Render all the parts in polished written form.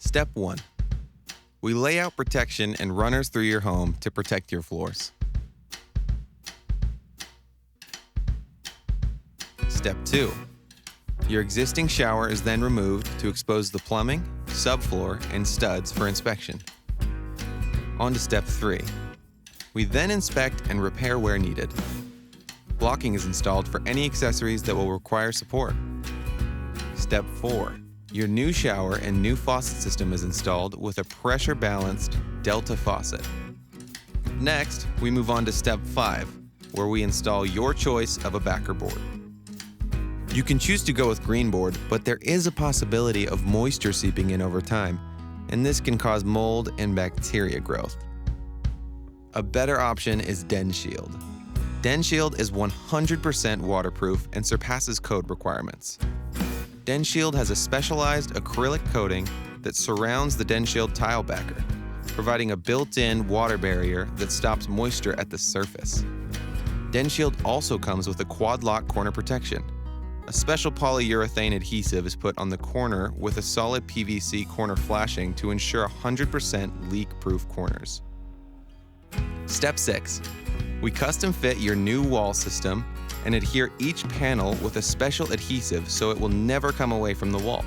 Step 1. We lay out protection and runners through your home to protect your floors. Step 2. Your existing shower is then removed to expose the plumbing, subfloor, and studs for inspection. On to Step 3. We then inspect and repair where needed. Blocking is installed for any accessories that will require support. Step 4. Your new shower and new faucet system is installed with a pressure-balanced Delta faucet. Next, we move on to Step 5, where we install your choice of a backer board. You can choose to go with green board, but there is a possibility of moisture seeping in over time, and this can cause mold and bacteria growth. A better option is Den Shield. Den Shield is 100% waterproof and surpasses code requirements. Den Shield has a specialized acrylic coating that surrounds the Den Shield tile backer, providing a built-in water barrier that stops moisture at the surface. Den Shield also comes with a quad lock corner protection. A special polyurethane adhesive is put on the corner with a solid PVC corner flashing to ensure 100% leak-proof corners. Step 6. We custom fit your new wall system and adhere each panel with a special adhesive so it will never come away from the wall.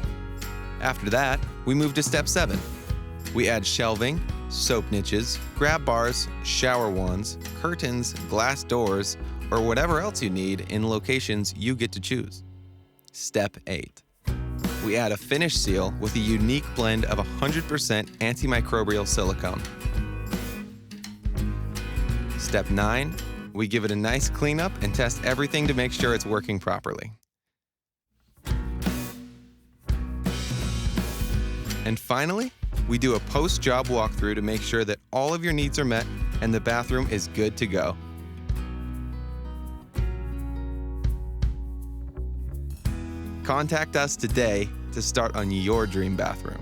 After that, we move to Step 7. We add shelving, soap niches, grab bars, shower wands, curtains, glass doors, or whatever else you need in locations you get to choose. Step 8. We add a finish seal with a unique blend of 100% antimicrobial silicone. Step 9. We give it a nice cleanup and test everything to make sure it's working properly. And finally, we do a post-job walkthrough to make sure that all of your needs are met and the bathroom is good to go. Contact us today to start on your dream bathroom.